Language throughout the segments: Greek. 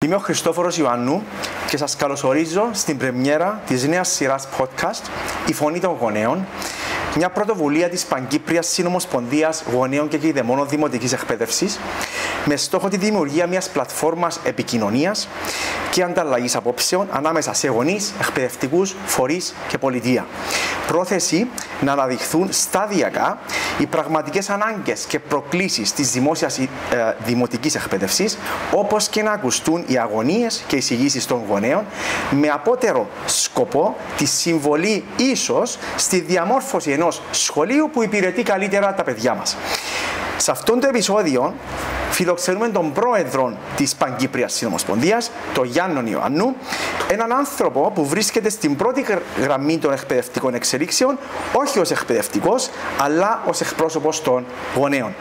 Είμαι ο Χριστόφορος Ιωάννου και σας καλωσορίζω στην πρεμιέρα της νέας σειράς podcast «Η Φωνή των Γονέων», μια πρωτοβουλία της Παγκύπριας Συνομοσπονδίας Γονέων και Κηδεμόνων Δημοτικής Εκπαίδευσης, με στόχο τη δημιουργία μιας πλατφόρμας επικοινωνίας και ανταλλαγής απόψεων ανάμεσα σε γονείς, εκπαιδευτικούς, φορείς και πολιτεία. Πρόθεση να αναδειχθούν σταδιακά οι πραγματικές ανάγκες και προκλήσεις της δημόσιας δημοτικής εκπαίδευσης, όπως και να ακουστούν οι αγωνίες και εισηγήσεις των γονέων, με απότερο σκοπό τη συμβολή ίσως στη διαμόρφωση ενός σχολείου που υπηρετεί καλύτερα τα παιδιά μας. Σε αυτό το επεισόδιο φιλοξενούμε τον πρόεδρο της Παγκύπριας Συνομοσπονδίας, τον Γιάννον Ιωάννου, έναν άνθρωπο που βρίσκεται στην πρώτη γραμμή των εκπαιδευτικών εξελίξεων, όχι ως εκπαιδευτικός, αλλά ως εκπρόσωπος των γονέων.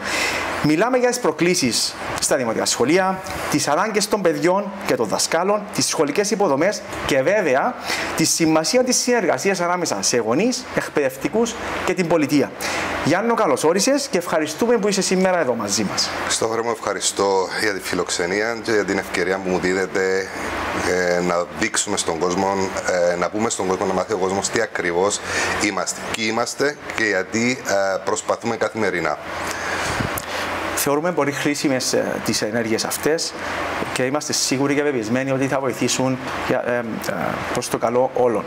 Μιλάμε για τις προκλήσεις στα δημοτικά σχολεία, τις ανάγκες των παιδιών και των δασκάλων, τις σχολικές υποδομές και βέβαια τη σημασία της συνεργασίας ανάμεσα σε γονείς, εκπαιδευτικούς και την πολιτεία. Γιάννο, καλώς όρισες και ευχαριστούμε που είσαι σήμερα εδώ μαζί μας. Χριστόφορε μου, ευχαριστώ για τη φιλοξενία και για την ευκαιρία που μου δίδεται να δείξουμε στον κόσμο, να πούμε στον κόσμο, να μάθει ο κόσμος τι ακριβώς είμαστε. Ποιοι είμαστε και γιατί προσπαθούμε καθημερινά. Θεωρούμε πολύ χρήσιμες τις ενέργειες αυτές και είμαστε σίγουροι και πεπισμένοι ότι θα βοηθήσουν προς το καλό όλων.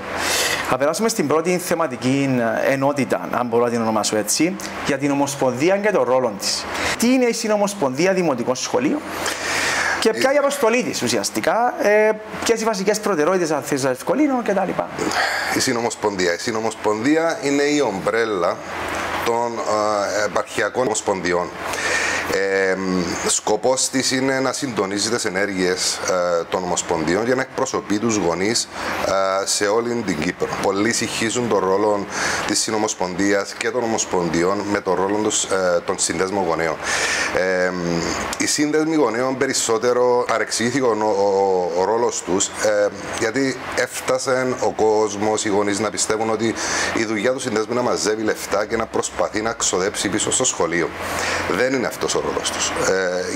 Θα περάσουμε στην πρώτη θεματική ενότητα, αν μπορώ να την ονομάσω έτσι, για την Ομοσπονδία και τον ρόλο της. Τι είναι η Συνομοσπονδία Δημοτικών Σχολείων και ποια η αποστολή της ουσιαστικά, ποιες οι βασικές προτεραιότητες αν θες να ευκολύνω κτλ. Η Συνομοσπονδία είναι η ομπρέλα των επαρχιακών ομοσπονδιών. Σκοπός της είναι να συντονίζει τις ενέργειες των ομοσπονδιών για να εκπροσωπεί τους γονείς σε όλη την Κύπρο. Πολλοί συγχύζουν τον ρόλο της Συνομοσπονδίας και των ομοσπονδιών με τον ρόλο των συνδέσμων γονέων. Οι σύνδεσμοι γονέων περισσότερο παρεξηγήθηκε ο ρόλος τους, γιατί έφτασε ο κόσμος, οι γονείς να πιστεύουν ότι η δουλειά του συνδέσμου να μαζεύει λεφτά και να προσπαθεί να ξοδέψει πίσω στο σχολείο. Δεν είναι αυτός ο ρόλος τους.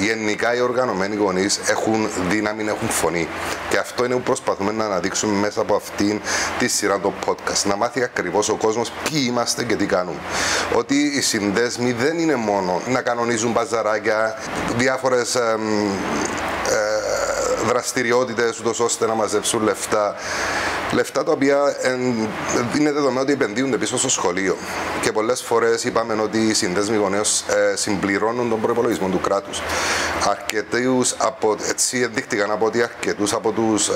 Γενικά οι οργανωμένοι γονείς έχουν δύναμη, έχουν φωνή. Και αυτό είναι που προσπαθούμε να αναδείξουμε μέσα από αυτήν τη σειρά των podcast. Να μάθει ακριβώς ο κόσμος ποιοι είμαστε και τι κάνουμε. Ότι οι συνδέσμοι δεν είναι μόνο να κανονίζουν μπαζαράκια, διάφορες δραστηριότητες ούτως ώστε να μαζέψουν λεφτά. Λεφτά τα οποία είναι δεδομένο ότι επενδύονται πίσω στο σχολείο. Και πολλές φορές είπαμε ότι οι συνδέσμοι γονέων συμπληρώνουν τον προϋπολογισμό του κράτους. Έτσι ενδείχτηκαν ότι αρκετούς από τους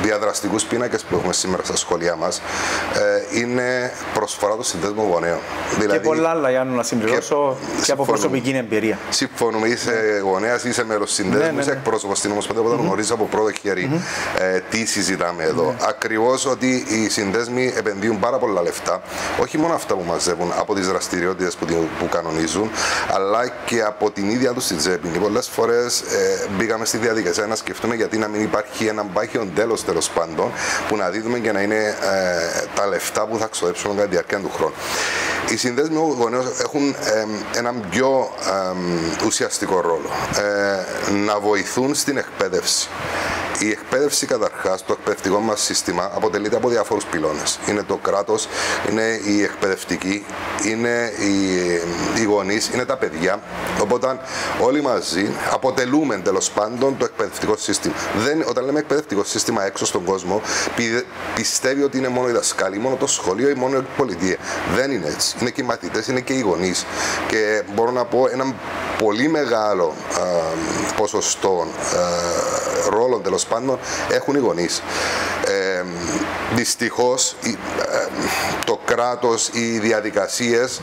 διαδραστικούς πίνακες που έχουμε σήμερα στα σχολεία μας είναι προσφορά των συνδέσμων γονέων. Δηλαδή, και πολλά άλλα, Γιάννου, να συμπληρώσω και από προσωπική εμπειρία. Συμφωνούμε, είσαι γονέας, είσαι μέλος συνδέσμου, είσαι εκπρόσωπος στην Ομοσπονδία, οπότε γνωρίζεις από πρώτο χέρι τι συζητάμε εδώ. Ακριβώς ότι οι συνδέσμοι επενδύουν πάρα πολλά λεφτά, όχι μόνο αυτά που μαζεύουν από τις δραστηριότητες που κανονίζουν, αλλά και από την ίδια τους την τσέπη. Πολλές φορές μπήκαμε στη διαδικασία να σκεφτούμε γιατί να μην υπάρχει ένα μπάχιον τέλος τέλος πάντων που να δίδουμε και να είναι τα λεφτά που θα ξοδέψουν κατά τη διάρκεια του χρόνου. Οι συνδέσμοι γονέων έχουν έναν πιο ουσιαστικό ρόλο, να βοηθούν στην εκπαίδευση. Η εκπαίδευση καταρχάς, το εκπαιδευτικό μας σύστημα αποτελείται από διάφορους πυλώνες. Είναι το κράτος, είναι οι εκπαιδευτικοί, είναι οι γονείς, είναι τα παιδιά. Οπότε όλοι μαζί αποτελούμε τέλος πάντων το εκπαιδευτικό σύστημα. Όταν λέμε εκπαιδευτικό σύστημα έξω στον κόσμο, πιστεύει ότι είναι μόνο οι δασκάλοι, μόνο το σχολείο ή μόνο η πολιτεία. Δεν είναι έτσι. Είναι και οι μαθητές, είναι και οι γονείς. Και μπορώ να πω έναν πολύ μεγάλο ποσοστό ρόλων τέλος πάντων έχουν οι γονείς. Δυστυχώς το κράτος, οι διαδικασίες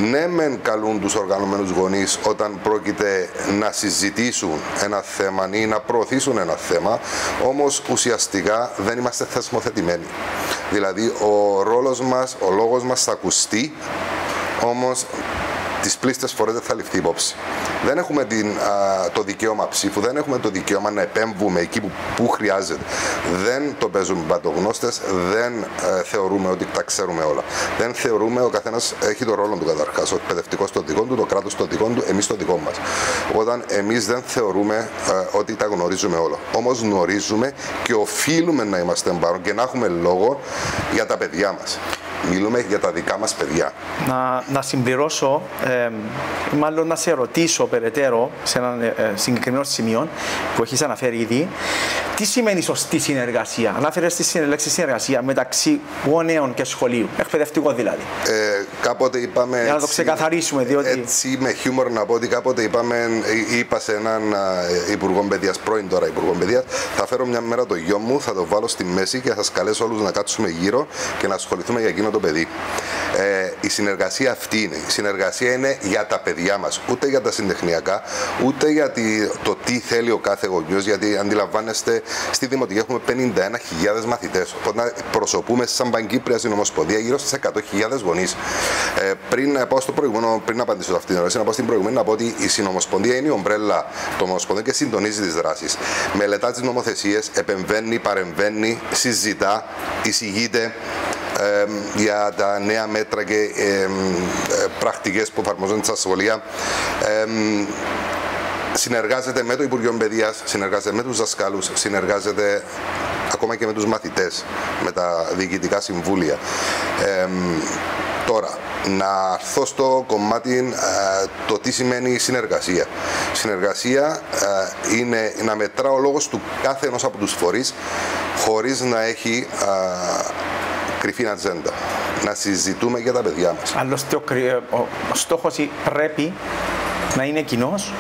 ναι μεν καλούν τους οργανωμένους γονείς όταν πρόκειται να συζητήσουν ένα θέμα ή να προωθήσουν ένα θέμα, όμως ουσιαστικά δεν είμαστε θεσμοθετημένοι. Δηλαδή ο ρόλος μας, ο λόγος μας θα ακουστεί, όμως τις πλήστες φορές δεν θα ληφθεί υπόψη. Δεν έχουμε το δικαίωμα ψήφου, δεν έχουμε το δικαίωμα να επέμβουμε εκεί που χρειάζεται. Δεν το παίζουμε πατογνώστες, δεν θεωρούμε ότι τα ξέρουμε όλα. Δεν θεωρούμε, ο καθένας έχει το ρόλο του καταρχάς. Ο εκπαιδευτικός το δικό του, το κράτος το δικό του, εμείς το δικό μας. Όταν εμείς δεν θεωρούμε ότι τα γνωρίζουμε όλα. Όμως γνωρίζουμε και οφείλουμε να είμαστε παρόν και να έχουμε λόγο για τα παιδιά μας. Μιλούμε για τα δικά μας παιδιά. Να συμπληρώσω, μάλλον να σε ρωτήσω περαιτέρω σε ένα συγκεκριμένο σημείο που έχεις αναφέρει ήδη. Τι σημαίνει σωστή συνεργασία? Ανάφερες τη λέξη συνεργασία μεταξύ γονέων και σχολείου, εκπαιδευτικό δηλαδή. Κάποτε είπαμε. Για να το ξεκαθαρίσουμε, διότι. Έτσι, με χιούμορ να πω ότι κάποτε είπα σε έναν υπουργό παιδείας, πρώην τώρα υπουργό παιδείας, θα φέρω μια μέρα το γιο μου, θα το βάλω στη μέση και θα σας καλέσω όλους να κάτσουμε γύρω και να ασχοληθούμε για εκείνο το παιδί. Η συνεργασία αυτή είναι. Η συνεργασία είναι για τα παιδιά μας. Ούτε για τα συντεχνιακά, ούτε για το τι θέλει ο κάθε γονιός. Γιατί αντιλαμβάνεστε, στη Δημοτική έχουμε 51.000 μαθητές. Οπότε προσωπούμε σαν Παγκύπρια Συνομοσπονδία γύρω στις 100.000 γονείς. Πριν πάω στο προηγούμενο, πριν απαντήσω σε αυτήν την ερώτηση, να πάω στην προηγούμενη να πω ότι η Συνομοσπονδία είναι η ομπρέλα των Ομοσπονδίων και συντονίζει τις δράσεις. Μελετά τις νομοθεσίες, επεμβαίνει, παρεμβαίνει, συζητά, εισηγείται για τα νέα μέτρα και πρακτικές που εφαρμόζονται στα σχολεία. Συνεργάζεται με το Υπουργείο Παιδείας, συνεργάζεται με τους δασκάλους, συνεργάζεται ακόμα και με τους μαθητές, με τα διοικητικά συμβούλια. Τώρα, να έρθω στο κομμάτι το τι σημαίνει συνεργασία. Συνεργασία είναι να μετρά ο λόγος του κάθε ενός από τους φορείς χωρίς να έχει κρυφή ατζέντα. Να συζητούμε για τα παιδιά μας. Άλλωστε ο στόχος πρέπει να είναι κοινός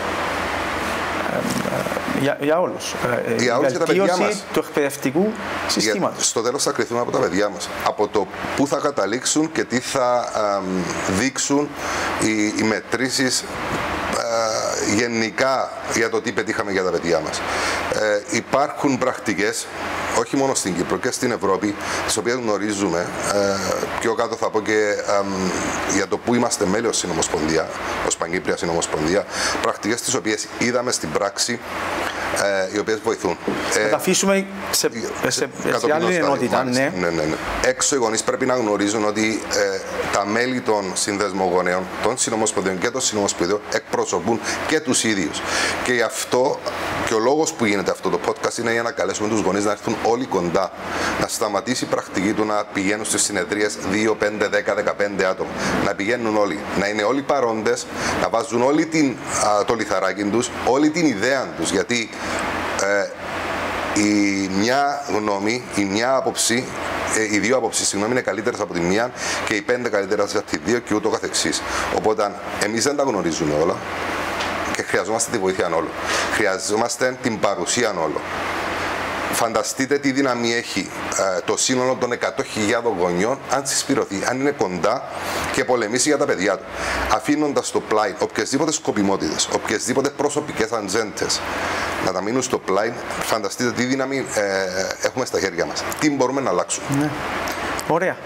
για όλους. Για όλους και τα παιδιά μας. Του εκπαιδευτικού συστήματος. Στο τέλος θα κρυθούμε από τα παιδιά μας. Από το πού θα καταλήξουν και τι θα δείξουν οι μετρήσεις γενικά για το τι πετύχαμε για τα παιδιά μας. Υπάρχουν πρακτικές, όχι μόνο στην Κύπρο και στην Ευρώπη, τις οποίες γνωρίζουμε. Πιο κάτω θα πω και για το που είμαστε μέλη ως Συνομοσπονδία, ως Παγκύπρια Συνομοσπονδία, πρακτικές τις οποίες είδαμε στην πράξη, οι οποίες βοηθούν. Θα τα αφήσουμε σε άλλη ενότητα. Ναι. Έξω οι γονείς πρέπει να γνωρίζουν ότι τα μέλη των συνδέσμων γονέων, των συνομοσπονδιών και των συνομοσπονδιών εκπροσωπούν και τους ίδιους. Και γι' αυτό και ο λόγος που γίνεται αυτό το podcast είναι για να καλέσουμε τους γονείς να έρθουν όλοι κοντά. Να σταματήσει η πρακτική του να πηγαίνουν στις συνεδρίες 2, 5, 10, 15 άτομα. Να πηγαίνουν όλοι, να είναι όλοι παρόντες, να βάζουν όλοι το λιθαράκι τους, όλη την ιδέα τους. Γιατί η μια γνώμη, η μια άποψη, οι δύο άποψεις είναι καλύτερες από τη μία και οι 5 καλύτερες από τη δύο και ούτω καθεξής. Οπότε εμείς δεν τα γνωρίζουμε όλα και χρειαζόμαστε τη βοήθεια όλων. Χρειαζόμαστε την παρουσία όλων. Φανταστείτε τι δύναμη έχει το σύνολο των 100.000 γονιών αν συσπηρωθεί, αν είναι κοντά και πολεμήσει για τα παιδιά του. Αφήνοντας στο πλάι οποιασδήποτε σκοπιμότητες, οποιασδήποτε προσωπικές ατζέντες να τα μείνουν στο πλάι, φανταστείτε τι δύναμη έχουμε στα χέρια μας. Τι μπορούμε να αλλάξουμε. Ναι. Ωραία.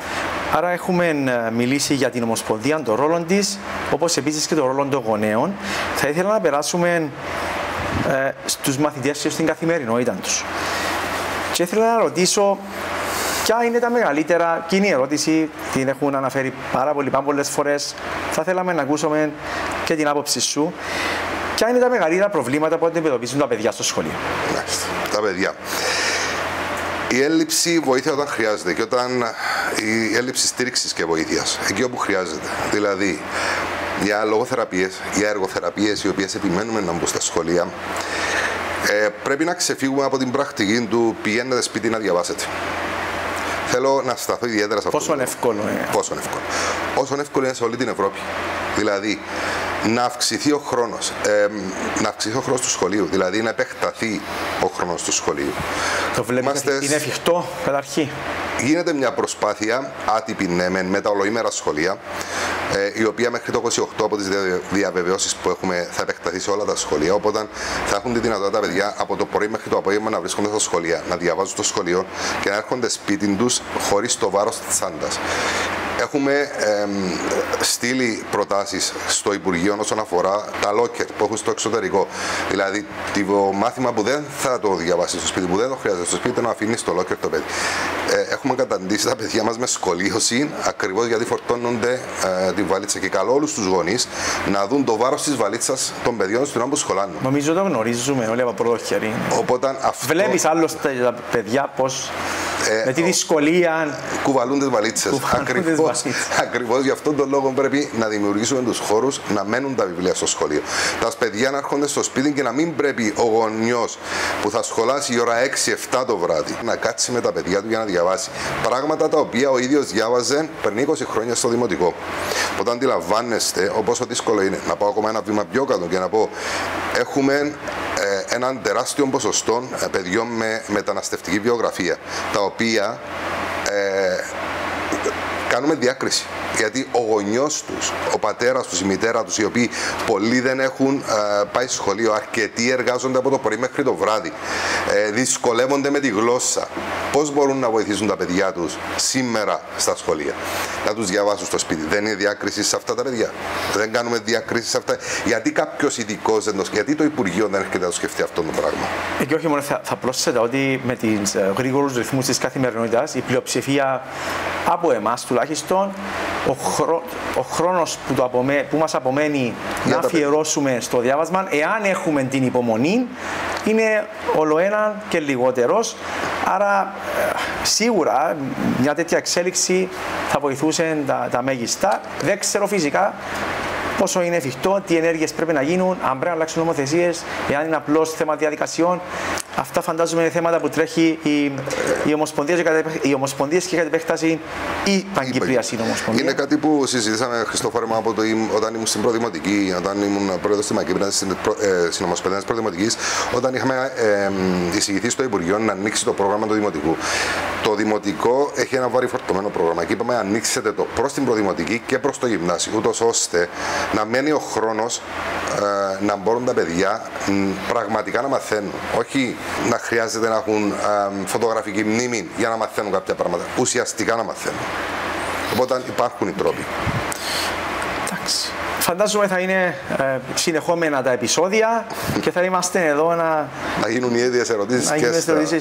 Άρα έχουμε μιλήσει για την Ομοσπονδία, τον ρόλο της, όπως επίσης και τον ρόλο των γονέων. Θα ήθελα να περάσουμε στους μαθητές και στην καθημερινότητα τους. Και ήθελα να ρωτήσω ποια είναι τα μεγαλύτερα, και είναι η ερώτηση, την έχουν αναφέρει πάρα πολλές φορές. Θα θέλαμε να ακούσουμε και την άποψη σου. Ποια είναι τα μεγαλύτερα προβλήματα που αντιμετωπίζουν τα παιδιά στο σχολείο? Τα παιδιά. Η έλλειψη βοήθεια όταν χρειάζεται και η έλλειψη στήριξης και βοήθειας, εκεί όπου χρειάζεται. Δηλαδή, για λογοθεραπείες, για εργοθεραπείες, οι οποίες επιμένουμε να μπουν στα σχολεία, πρέπει να ξεφύγουμε από την πρακτική του πηγαίνετε σπίτι να διαβάσετε. Θέλω να σταθώ ιδιαίτερα σε αυτό. Πόσο εύκολο είναι? Πόσο εύκολο. Όσο εύκολο είναι σε όλη την Ευρώπη. Δηλαδή, να αυξηθεί ο χρόνος, του σχολείου, δηλαδή να επεκταθεί ο χρόνος του σχολείου. Το βλέπετε, είναι εφικτό καταρχήν? Γίνεται μια προσπάθεια άτυπη με τα ολοήμερα σχολεία, η οποία μέχρι το 28 από τις διαβεβαιώσεις που έχουμε θα επεκταθεί σε όλα τα σχολεία. Οπότε θα έχουν τη δυνατότητα τα παιδιά από το πρωί μέχρι το απόγευμα να βρίσκονται στα σχολεία, να διαβάζουν στο σχολείο και να έρχονται σπίτι τους χωρίς το βάρος της τσάντας. Έχουμε στείλει προτάσεις στο Υπουργείο όσον αφορά τα locker που έχουν στο εξωτερικό. Δηλαδή, το μάθημα που δεν θα το διαβάσει στο σπίτι, που δεν το χρειάζεται στο σπίτι, να αφήνει στο locker το παιδί. Έχουμε καταντήσει τα παιδιά μας με σκολίωση, ακριβώς γιατί φορτώνονται τη βαλίτσα. Και καλό όλους τους γονείς να δουν το βάρος της βαλίτσας των παιδιών στην ώρα που σχολάνουν. Νομίζω το γνωρίζουμε όλοι από πρώτο χέρι. Βλέπεις άλλωστε τα παιδιά πώς με τη δυσκολία κουβαλούν τις βαλίτσες. Ακριβώς γι' αυτόν τον λόγο πρέπει να δημιουργήσουμε τους χώρους να μένουν τα βιβλία στο σχολείο. Τα παιδιά να έρχονται στο σπίτι και να μην πρέπει ο γονιός που θα σχολάσει η ώρα 6-7 το βράδυ να κάτσει με τα παιδιά του για να διαβάσει πράγματα τα οποία ο ίδιος διάβαζε πριν 20 χρόνια στο δημοτικό. Όταν αντιλαμβάνεστε πόσο δύσκολο είναι να πάω ακόμα ένα βήμα πιο κάτω και να πω έχουμε έναν τεράστιο ποσοστό παιδιών με μεταναστευτική βιογραφία, τα οποία κάνουμε διάκριση. Γιατί ο γονιός τους, ο πατέρας τους, η μητέρα τους, οι οποίοι πολλοί δεν έχουν πάει σχολείο, αρκετοί εργάζονται από το πρωί μέχρι το βράδυ, δυσκολεύονται με τη γλώσσα. Πώς μπορούν να βοηθήσουν τα παιδιά τους σήμερα στα σχολεία, να τους διαβάσουν στο σπίτι? Δεν είναι διάκριση σε αυτά τα παιδιά? Δεν κάνουμε διάκριση σε αυτά? Γιατί κάποιος ειδικός, γιατί το Υπουργείο δεν έρχεται να το σκεφτεί αυτό το πράγμα? Και όχι μόνο, θα πρόσθετα ότι με τις γρήγορους ρυθμούς της καθημερινότητας, η πλειοψηφία από εμάς τουλάχιστον, ο χρόνος που μας απομένει να αφιερώσουμε στο διάβασμα, εάν έχουμε την υπομονή, είναι ολοένα και λιγότερος. Άρα σίγουρα μια τέτοια εξέλιξη θα βοηθούσε τα μέγιστα. Δεν ξέρω φυσικά πόσο είναι εφικτό, τι ενέργειες πρέπει να γίνουν, αν πρέπει να αλλάξουν νομοθεσίες, εάν είναι απλώς θέμα διαδικασιών. Αυτά φαντάζομαι είναι θέματα που τρέχει οι ομοσπονδίες και κατ' επέκταση η Παγκύπρια Συνομοσπονδία. Είναι κάτι που συζητήσαμε, Χριστόφορε, όταν ήμουν στην Προδημοτική, όταν ήμουν πρόεδρος της Παγκύπριας Συνομοσπονδίας Προδημοτικής, όταν είχαμε εισηγηθεί στο Υπουργείο να ανοίξει το πρόγραμμα του Δημοτικού. Το Δημοτικό έχει ένα βαρυφορτωμένο πρόγραμμα και είπαμε ανοίξετε το προς την Προδημοτική και προς το Γυμνάσιο, ούτως ώστε να μένει ο χρόνος να μπορούν τα παιδιά πραγματικά να μαθαίνουν. Όχι να χρειάζεται να έχουν φωτογραφική μνήμη για να μαθαίνουν κάποια πράγματα. Ουσιαστικά να μαθαίνουν. Οπότε υπάρχουν οι τρόποι. Εντάξει. Φαντάζομαι θα είναι συνεχόμενα τα επεισόδια και θα είμαστε εδώ να γίνουν οι ίδιες ερωτήσεις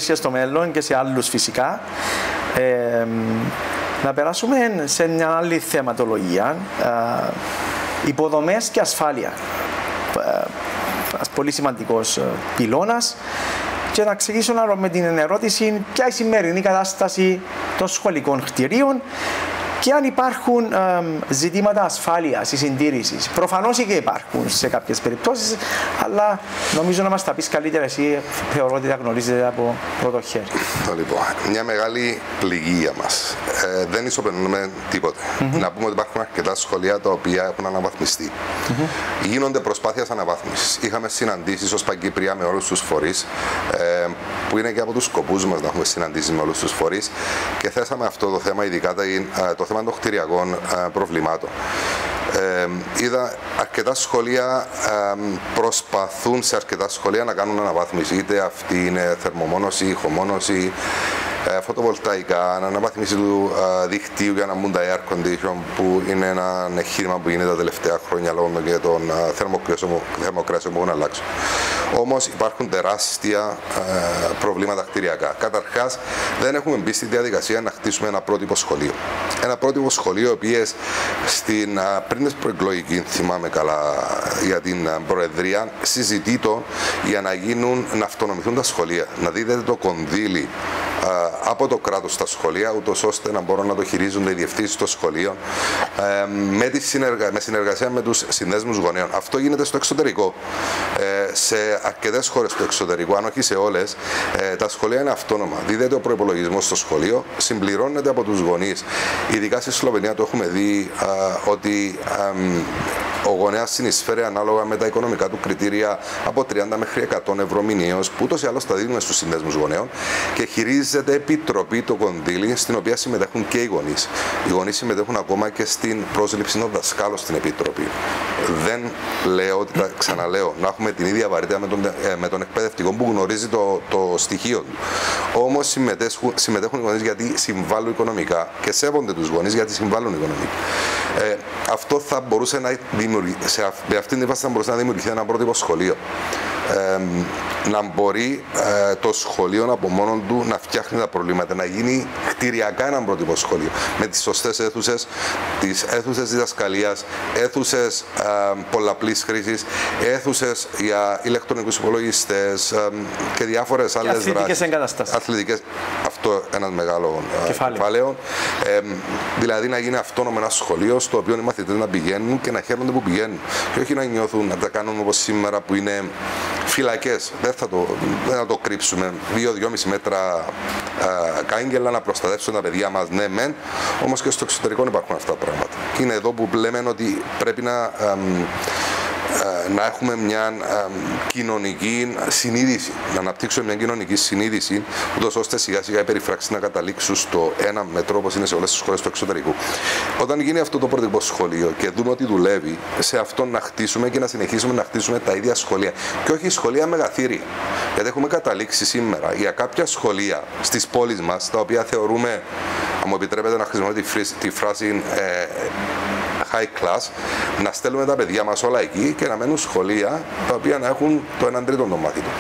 και στο μέλλον και σε άλλους φυσικά. Να περάσουμε σε μια άλλη θεματολογία. Υποδομές και ασφάλεια. Πολύ σημαντικός πυλώνας. Και να ξεκινήσω με την ερώτηση ποια είναι η σημερινή κατάσταση των σχολικών κτηρίων και αν υπάρχουν ζητήματα ασφάλειας ή συντήρησης. Προφανώς και υπάρχουν σε κάποιες περιπτώσεις, αλλά νομίζω να μας τα πεις καλύτερα εσύ, θεωρώ ότι τα γνωρίζετε από πρώτο χέρι. Λοιπόν, μια μεγάλη πληγή για μας. Δεν ισοπεδώνουμε τίποτε. Να πούμε ότι υπάρχουν αρκετά σχολεία τα οποία έχουν αναβαθμιστεί. Γίνονται προσπάθειες αναβάθμισης. Είχαμε συναντήσεις ως Παγκύπρια με όλους τους φορείς, που είναι και από τους σκοπούς μας να έχουμε συναντήσεις με όλους τους φορείς και θέσαμε αυτό το θέμα, ειδικά το θέμα των κτηριακών προβλημάτων. Είδα αρκετά σχολεία προσπαθούν σε αρκετά σχολεία να κάνουν αναβάθμιση. Είτε αυτή είναι θερμομόνωση, ηχομόνωση, φωτοβολταϊκά, αναβάθμιση του δικτύου για να μπουν τα air condition, που είναι ένα εγχείρημα που γίνεται τα τελευταία χρόνια λόγω των θερμοκράσεων που έχουν αλλάξει. Όμως υπάρχουν τεράστια προβλήματα κτηριακά. Καταρχάς, δεν έχουμε μπει στη διαδικασία να χτίσουμε ένα πρότυπο σχολείο. Ένα πρότυπο σχολείο, οποίες πριν την προεκλογική, θυμάμαι καλά για την Προεδρία, συζητείται για να αυτονομηθούν τα σχολεία. Να δίδεται το κονδύλι από το κράτος στα σχολεία, ούτως ώστε να μπορούν να το χειρίζονται οι διευθύνσεις των σχολείων με συνεργασία με τους συνδέσμους γονέων. Αυτό γίνεται στο εξωτερικό. Σε αρκετές χώρες του εξωτερικού, αν όχι σε όλες, τα σχολεία είναι αυτόνομα. Δίδεται ο προϋπολογισμός στο σχολείο, συμπληρώνεται από τους γονείς. Ειδικά στη Σλοβενία το έχουμε δει ότι Ο γονέας συνεισφέρει ανάλογα με τα οικονομικά του κριτήρια από 30 μέχρι 100 ευρώ μηνιαίως, που ούτως ή άλλως τα δίνουμε στους συνδέσμους γονέων, και χειρίζεται επιτροπή το κονδύλι, στην οποία συμμετέχουν και οι γονείς. Οι γονείς συμμετέχουν ακόμα και στην πρόσληψη των δασκάλων στην επιτροπή. Δεν λέω ότι, ξαναλέω, να έχουμε την ίδια βαρύτητα με τον εκπαιδευτικό που γνωρίζει το στοιχείο του. Όμως συμμετέχουν οι γονείς γιατί συμβάλλουν οικονομικά και σέβονται τους γονείς γιατί συμβάλλουν οικονομικά. Αυτό θα μπορούσε να δημιουργήσει, με αυτήν την βάση θα μπορούσε να δημιουργηθεί ένα πρότυπο σχολείο. Να μπορεί το σχολείο από μόνο του να φτιάχνει τα προβλήματα, να γίνει κτηριακά ένα πρότυπο σχολείο με τις σωστές αίθουσες, τις αίθουσες διδασκαλίας, αίθουσες πολλαπλής χρήσης, αίθουσες για ηλεκτρονικούς υπολογιστές και διάφορες άλλες δράσεις. Αθλητικές εγκαταστάσεις. Αθλητικές, αυτό ένα μεγάλο κεφάλαιο. Δηλαδή να γίνει αυτόνομο ένα σχολείο στο οποίο οι μαθητές να πηγαίνουν και να χαίρονται που πηγαίνουν. Και όχι να νιώθουν να τα κάνουν όπως σήμερα που είναι φυλακές. Δεν θα το κρύψουμε. 2-2,5 μέτρα κάγκελα να προστατεύσουν τα παιδιά μας. Ναι, μεν, όμως και στο εξωτερικό υπάρχουν αυτά τα πράγματα. Και είναι εδώ που λέμε ότι πρέπει να έχουμε μια κοινωνική συνείδηση, να αναπτύξουμε μια κοινωνική συνείδηση, ούτως ώστε σιγά σιγά οι περιφράξεις να καταλήξουν στο ένα μέτρο, όπως είναι σε όλες τις σχολές του εξωτερικού. Όταν γίνει αυτό το πρότυπο σχολείο και δούμε ότι δουλεύει, σε αυτό να χτίσουμε και να συνεχίσουμε να χτίσουμε τα ίδια σχολεία. Και όχι σχολεία μεγαθύρια. Γιατί έχουμε καταλήξει σήμερα για κάποια σχολεία στις πόλεις μας, τα οποία θεωρούμε, αν μου επιτρέπετε να χρησιμοποιήσω τη φράση high class, να στέλνουμε τα παιδιά μας όλα εκεί και να μένουν σχολεία τα οποία να έχουν το 1/3 των μαθητών.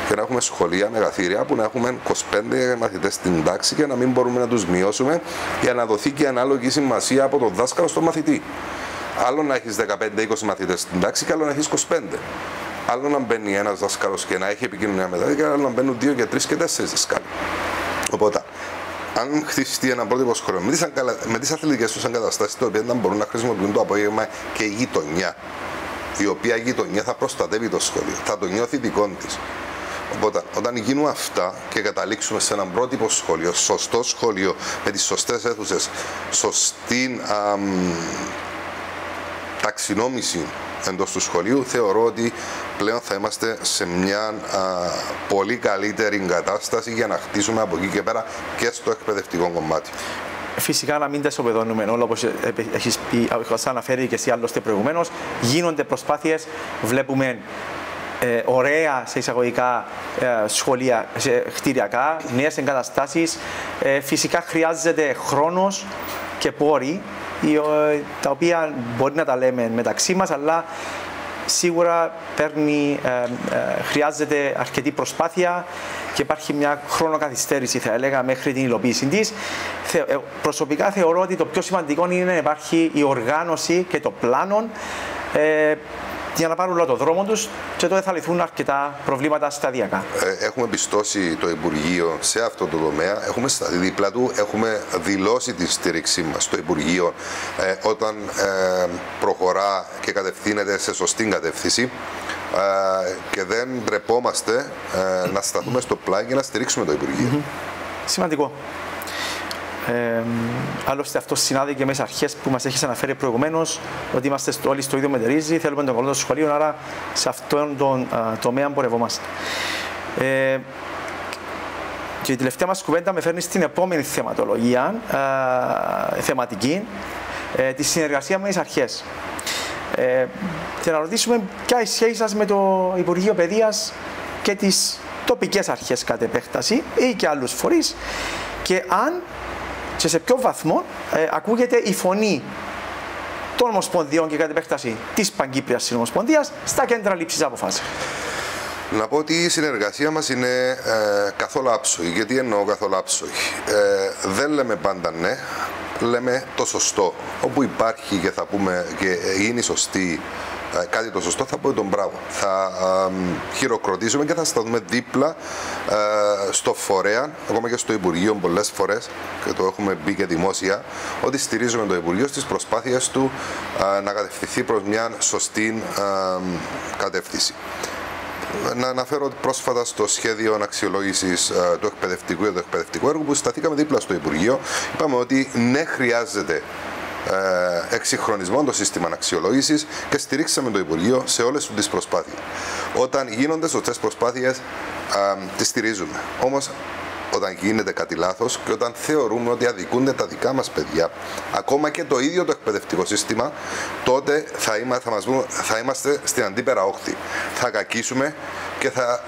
Και να έχουμε σχολεία μεγαθύρια που να έχουμε 25 μαθητές στην τάξη και να μην μπορούμε να τους μειώσουμε για να δοθεί και ανάλογη σημασία από τον δάσκαλο στον μαθητή. Άλλο να έχεις 15-20 μαθητές στην τάξη και άλλο να έχεις 25. Άλλο να μπαίνει ένας δάσκαλος και να έχει επικοινωνία μετά, και άλλο να μπαίνουν 2 και 3 και 4 δάσκαλοι. Οπότε, αν χτιστεί ένα πρότυπο σχολείο με τις αθλητικές τους εγκαταστάσεις, το οποίο δεν μπορούν να χρησιμοποιούν το απόγευμα και η γειτονιά, η οποία γειτονιά θα προστατεύει το σχολείο, θα το νιώθει δικών της. Οπότε, όταν γίνουν αυτά και καταλήξουμε σε ένα πρότυπο σχολείο, σωστό σχολείο, με τις σωστές αίθουσες, σωστή ταξινόμηση εντός του σχολείου, θεωρώ ότι πλέον θα είμαστε σε μια πολύ καλύτερη κατάσταση για να χτίσουμε από εκεί και πέρα και στο εκπαιδευτικό κομμάτι. Φυσικά να μην τα ισοπεδώνουμε όλα, όπως έχεις αναφέρει και εσύ άλλωστε προηγουμένως. Γίνονται προσπάθειες, βλέπουμε ωραία σε εισαγωγικά σχολεία κτηριακά, νέες εγκαταστάσεις. Φυσικά χρειάζεται χρόνος και πόροι, τα οποία μπορεί να τα λέμε μεταξύ μας, αλλά σίγουρα χρειάζεται αρκετή προσπάθεια και υπάρχει μια χρονοκαθυστέρηση, θα έλεγα, μέχρι την υλοποίηση της. Προσωπικά θεωρώ ότι το πιο σημαντικό είναι να υπάρχει η οργάνωση και το πλάνο για να πάρουν όλο το δρόμο τους και τότε θα λυθούν αρκετά προβλήματα σταδιακά. Έχουμε πιστώσει το Υπουργείο σε αυτό το τομέα, έχουμε σταθεί δίπλα του, έχουμε δηλώσει τη στήριξή μας στο Υπουργείο όταν προχωρά και κατευθύνεται σε σωστή κατεύθυνση και δεν ντρεπόμαστε να σταθούμε στο πλάι και να στηρίξουμε το Υπουργείο. Σημαντικό. Άλλωστε αυτό συνάδει και με τις αρχές που μας έχεις αναφέρει προηγουμένως, ότι είμαστε όλοι στο ίδιο μετερίζει, θέλουμε τον καλό των σχολείων, άρα σε αυτόν τον τομέα πορευόμαστε. Και η τελευταία μας κουβέντα με φέρνει στην επόμενη θεματολογία, θεματική, τη συνεργασία με τις αρχές. Θέλω να ρωτήσουμε ποια είναι η σχέση σας με το Υπουργείο Παιδείας και τις τοπικές αρχές κατ' επέκταση ή και άλλους φορείς, και αν και σε ποιο βαθμό ακούγεται η φωνή των Ομοσπονδιών και κατ' επέκταση της Παγκύπριας Συνομοσπονδίας στα κέντρα λήψης αποφάσεων. Να πω ότι η συνεργασία μας είναι καθόλου άψογη. Γιατί εννοώ καθόλου άψογη? Δεν λέμε πάντα ναι, λέμε το σωστό. Όπου υπάρχει και θα πούμε και γίνει σωστή κάτι το σωστό, θα πούμε τον μπράβο. Θα χειροκροτήσουμε και θα σταθούμε δίπλα στο φορέα, ακόμα και στο Υπουργείο πολλές φορές, και το έχουμε πει και δημόσια, ότι στηρίζουμε το Υπουργείο στις προσπάθειες του να κατευθυνθεί προς μια σωστή κατεύθυνση. Να αναφέρω ότι πρόσφατα στο σχέδιο αξιολόγησης του εκπαιδευτικού έργου που σταθήκαμε δίπλα στο Υπουργείο, είπαμε ότι ναι, χρειάζεται εξυγχρονισμό των σύστημων αξιολόγησης και στηρίξαμε το Υπουργείο σε όλες τις προσπάθειες. Όταν γίνονται σωστές προσπάθειες, τις στηρίζουμε. Όμως, όταν γίνεται κάτι λάθος και όταν θεωρούμε ότι αδικούνται τα δικά μας παιδιά, ακόμα και το ίδιο το εκπαιδευτικό σύστημα, τότε θα είμαστε στην αντίπερα όχθη. Θα κακίσουμε και θα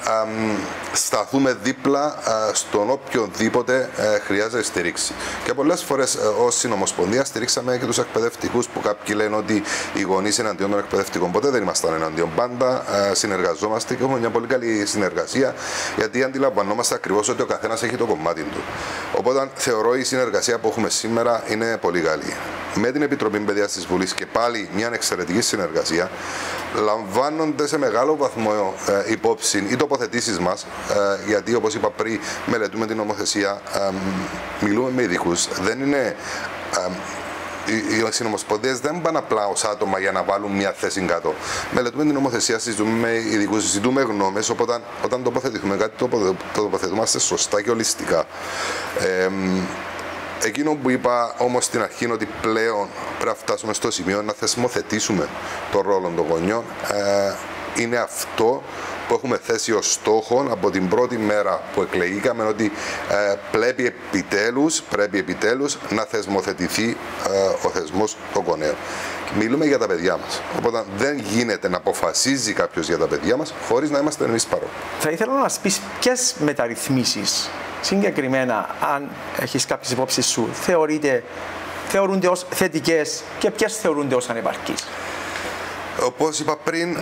σταθούμε δίπλα στον οποιονδήποτε χρειάζεται στήριξη. Και πολλές φορές ως Συνομοσπονδία στηρίξαμε και τους εκπαιδευτικούς, που κάποιοι λένε ότι οι γονείς είναι εναντίον των εκπαιδευτικών. Ποτέ δεν ήμασταν εναντίον. Πάντα συνεργαζόμαστε και έχουμε μια πολύ καλή συνεργασία, γιατί αντιλαμβανόμαστε ακριβώς ότι ο καθένας έχει το κομμάτι του. Οπότε θεωρώ η συνεργασία που έχουμε σήμερα είναι πολύ καλή. Με την Επιτροπή Παιδείας της Βουλής και πάλι μια εξαιρετική συνεργασία, λαμβάνονται σε μεγάλο βαθμό υπόψη οι τοποθετήσεις μας, γιατί όπως είπα πριν, μελετούμε την νομοθεσία, μιλούμε με ειδικούς. Δεν είναι. Οι συνομοσπονδίες δεν πάνε απλά ως άτομα για να βάλουν μια θέση κάτω. Μελετούμε την νομοθεσία, συζητούμε με ειδικούς, συζητούμε γνώμες. Όταν τοποθετηθούμε κάτι, το τοποθετούμαστε σωστά και ολιστικά. Εκείνο που είπα όμως στην αρχή είναι ότι πλέον πρέπει να φτάσουμε στο σημείο να θεσμοθετήσουμε τον ρόλο των γονιών. Είναι αυτό που έχουμε θέσει ως στόχο από την πρώτη μέρα που εκλεγήκαμε, ότι πρέπει επιτέλους να θεσμοθετηθεί ο θεσμός των γονέων. Μιλούμε για τα παιδιά μας. Οπότε δεν γίνεται να αποφασίζει κάποιος για τα παιδιά μας χωρίς να είμαστε εμείς παρόν. Θα ήθελα να μας πεις ποιες μεταρρυθμίσεις συγκεκριμένα, αν έχεις κάποιες υπόψεις σου, θεωρούνται ως θετικές και ποιες θεωρούνται ως ανεπαρκείς. Όπως είπα πριν,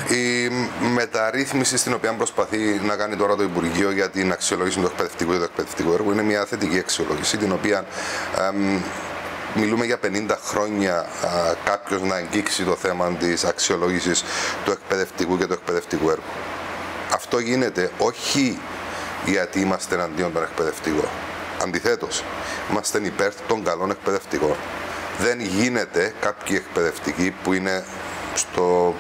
η μεταρρύθμιση στην οποία προσπαθεί να κάνει τώρα το Υπουργείο για την αξιολόγηση του εκπαιδευτικού και του εκπαιδευτικού έργου είναι μια θετική αξιολόγηση, την οποία μιλούμε για 50 χρόνια κάποιος να αγγίξει το θέμα της αξιολόγησης του εκπαιδευτικού και του εκπαιδευτικού έργου. Αυτό γίνεται όχι γιατί είμαστε εναντίον των εκπαιδευτικών. Αντιθέτως, είμαστε υπέρ των καλών εκπαιδευτικών. Δεν γίνεται κάποιοι εκπαιδευτικοί που είναι στο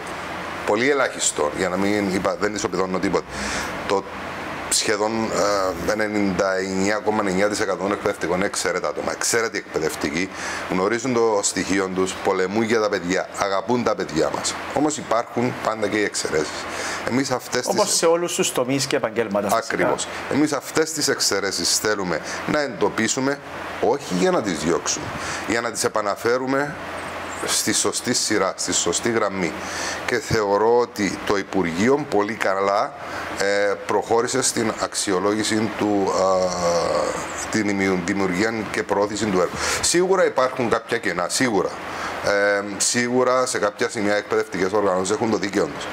πολύ ελάχιστο, για να μην είπα, δεν ισοπεδώνω τίποτα. Το σχεδόν 99,9% των εκπαιδευτικών είναι εξαίρετα άτομα. Εξαίρετοι εκπαιδευτικοί, γνωρίζουν το στοιχείο τους, πολεμούν για τα παιδιά, αγαπούν τα παιδιά μας. Όμως υπάρχουν πάντα και οι εξαιρέσεις. Όπως σε όλους τους τομείς και επαγγέλματα. Ακριβώς. Εμείς αυτές τις εξαιρέσεις θέλουμε να εντοπίσουμε, όχι για να τις διώξουμε, για να τις επαναφέρουμε στη σωστή σειρά, στη σωστή γραμμή. Και θεωρώ ότι το Υπουργείο πολύ καλά προχώρησε στην αξιολόγηση την δημιουργία και προώθηση του έργου. Σίγουρα υπάρχουν κάποια κενά, σίγουρα. Σίγουρα σε κάποια σημεία εκπαιδευτικές οργανώσεις έχουν το δίκαιο τους.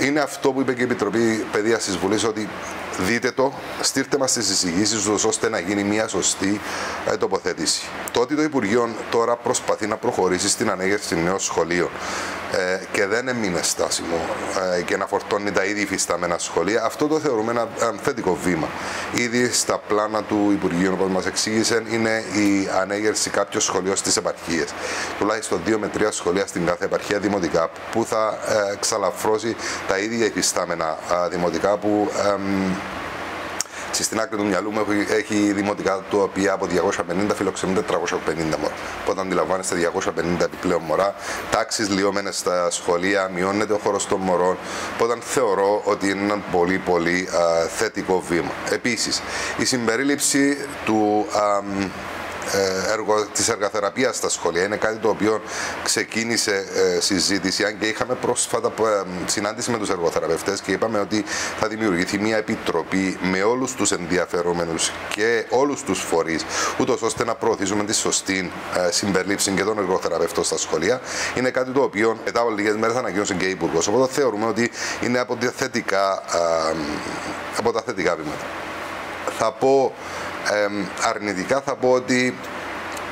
Είναι αυτό που είπε και η Επιτροπή Παιδείας της Βουλής, ότι δείτε το, στείλτε μας τις εισηγήσεις ώστε να γίνει μια σωστή τοποθέτηση. Το ότι το Υπουργείο τώρα προσπαθεί να προχωρήσει στην ανέγερση νέων σχολείων και δεν έμεινε στάσιμο και να φορτώνει τα ήδη υφιστάμενα σχολεία, αυτό το θεωρούμε ένα θετικό βήμα. Ήδη στα πλάνα του Υπουργείου, όπως μας εξήγησε, είναι η ανέγερση κάποιων σχολείων στις επαρχίες. Τουλάχιστον 2 με 3 σχολεία στην κάθε επαρχία δημοτικά, που θα εξαλαφρώσει τα ίδια υφιστάμενα δημοτικά που στην άκρη του μυαλού μου έχει δημοτικά του οποία από 250 φιλοξενούνται 350 μωρά. Οπότε αντιλαμβάνεστε 250 επιπλέον μωρά, τάξεις λιώμενες στα σχολεία, μειώνεται ο χώρος των μωρών. Οπότε θεωρώ ότι είναι ένα πολύ θετικό βήμα. Επίσης, η συμπερίληψη της εργοθεραπείας στα σχολεία είναι κάτι το οποίο ξεκίνησε συζήτηση, αν και είχαμε πρόσφατα συνάντηση με τους εργοθεραπευτές και είπαμε ότι θα δημιουργηθεί μια επιτροπή με όλους τους ενδιαφερόμενους και όλους τους φορείς, ούτως ώστε να προωθήσουμε τη σωστή συμπερίληψη και των εργοθεραπευτών στα σχολεία. Είναι κάτι το οποίο μετά από λίγες μέρες θα ανακοίνωσε και η Υπουργός, οπότε θεωρούμε ότι είναι από τα θετικά βήματα. Θα πω αρνητικά, θα πω ότι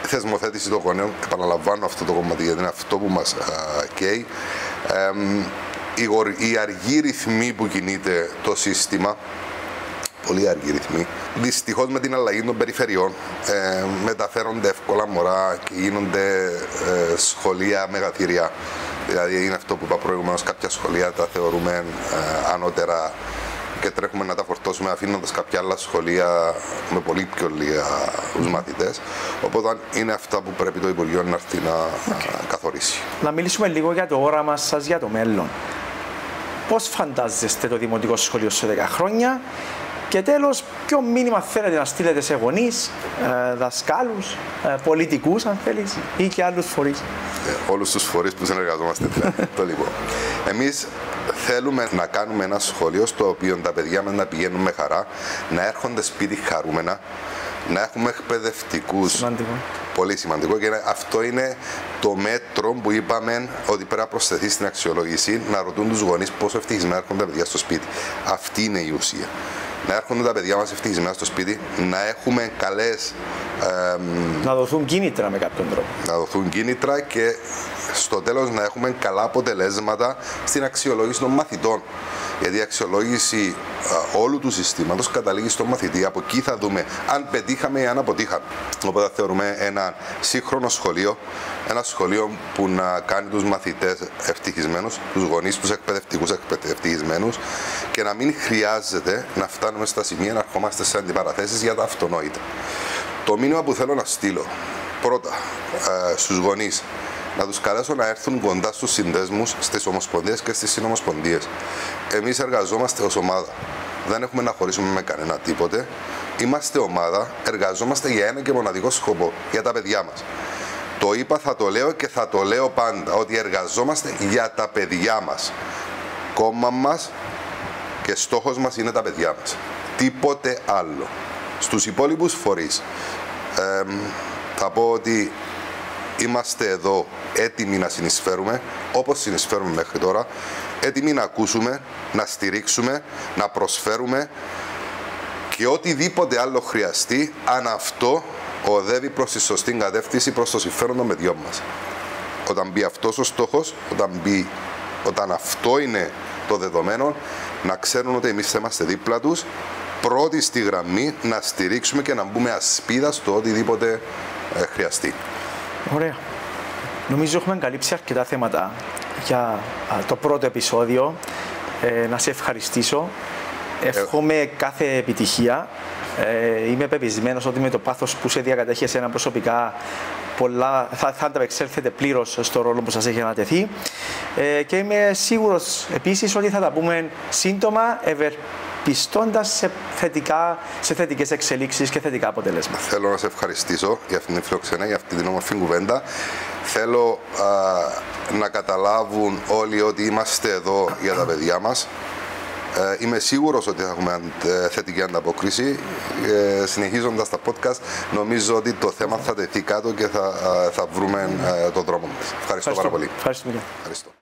η θεσμοθέτηση των γονέων, επαναλαμβάνω αυτό το κομμάτι γιατί είναι αυτό που μας καίει, οι αργοί ρυθμοί που κινείται το σύστημα, πολύ αργοί ρυθμοί, δυστυχώς με την αλλαγή των περιφερειών μεταφέρονται εύκολα μωρά και γίνονται σχολεία μεγαθύρια. Δηλαδή είναι αυτό που είπα προηγουμένως, κάποια σχολεία τα θεωρούμε ανώτερα και τρέχουμε να τα φορτώσουμε αφήνοντας κάποια άλλα σχολεία με πολύ πιο λίγους μαθητές. Οπότε είναι αυτά που πρέπει το Υπουργείο να έρθει να καθορίσει. Να μιλήσουμε λίγο για το όραμα σας για το μέλλον. Πώς φαντάζεστε το Δημοτικό Σχολείο σε 10 χρόνια? Και τέλος, ποιο μήνυμα θέλετε να στείλετε σε γονείς, δασκάλους, πολιτικούς αν θέλεις, ή και άλλους φορείς? Όλους τους φορείς που συνεργαζόμαστε. Το λοιπόν. Εμείς θέλουμε να κάνουμε ένα σχολείο στο οποίο τα παιδιά μας να πηγαίνουν με χαρά, να έρχονται σπίτι χαρούμενα, να έχουμε εκπαιδευτικούς. Σημαντικό. Πολύ σημαντικό, και αυτό είναι το μέτρο που είπαμε ότι πρέπει να προσθεθεί στην αξιολόγηση, να ρωτούν τους γονείς πόσο ευτυχισμένα έρχονται τα παιδιά στο σπίτι. Αυτή είναι η ουσία. Να έρχονται τα παιδιά μας ευτυχισμένα στο σπίτι, να έχουμε καλές... να δοθούν κίνητρα με κάποιον τρόπο. Να δοθούν κίνητρα και στο τέλος να έχουμε καλά αποτελέσματα στην αξιολόγηση των μαθητών. Γιατί η αξιολόγηση όλου του συστήματος καταλήγει στον μαθητή. Από εκεί θα δούμε αν πετύχαμε ή αν αποτύχαμε. Οπότε θεωρούμε ένα σύγχρονο σχολείο, ένα σχολείο που να κάνει τους μαθητές ευτυχισμένους, τους γονείς, τους εκπαιδευτικούς ευτυχισμένους, και να μην χρειάζεται να φτάνουμε στα σημεία να ερχόμαστε σε αντιπαραθέσεις για τα αυτονόητα. Το μήνυμα που θέλω να στείλω πρώτα στους γονείς, να τους καλέσω να έρθουν κοντά στους συνδέσμους, στις ομοσπονδίες και στις συνομοσπονδίες. Εμείς εργαζόμαστε ως ομάδα. Δεν έχουμε να χωρίσουμε με κανένα τίποτε. Είμαστε ομάδα, εργαζόμαστε για ένα και μοναδικό σκοπό, για τα παιδιά μας. Το είπα, θα το λέω και θα το λέω πάντα, ότι εργαζόμαστε για τα παιδιά μας. Κόμμα μας και στόχος μας είναι τα παιδιά μας. Τίποτε άλλο. Στους υπόλοιπους φορείς θα πω ότι είμαστε εδώ έτοιμοι να συνεισφέρουμε, όπως συνεισφέρουμε μέχρι τώρα, έτοιμοι να ακούσουμε, να στηρίξουμε, να προσφέρουμε και οτιδήποτε άλλο χρειαστεί, αν αυτό οδεύει προς τη σωστή κατεύθυνση, προς το συμφέρον των παιδιών μας. Όταν μπει αυτός ο στόχος, όταν αυτό είναι το δεδομένο, να ξέρουν ότι εμείς θα είμαστε δίπλα τους, πρώτοι στη γραμμή, να στηρίξουμε και να μπούμε ασπίδα στο οτιδήποτε χρειαστεί. Ωραία. Νομίζω έχουμε καλύψει αρκετά θέματα για το πρώτο επεισόδιο. Να σε ευχαριστήσω. Εύχομαι κάθε επιτυχία. Είμαι πεπισμένος ότι με το πάθος που σε διακατέχει εσένα προσωπικά θα ανταπεξέλθετε πλήρως στο ρόλο που σας έχει ανατεθεί. Και είμαι σίγουρος επίσης ότι θα τα πούμε σύντομα, ευελπιστώντας σε θετικές εξελίξεις και θετικά αποτελέσματα. Θέλω να σε ευχαριστήσω για αυτήν την φιλοξενία, για αυτή την όμορφη κουβέντα. Θέλω να καταλάβουν όλοι ότι είμαστε εδώ για τα παιδιά μας. Είμαι σίγουρος ότι θα έχουμε θετική ανταπόκριση. Συνεχίζοντας τα podcast, νομίζω ότι το θέμα θα τεθεί κάτω και θα βρούμε τον δρόμο μας. Ευχαριστώ πάρα πολύ. Ευχαριστώ.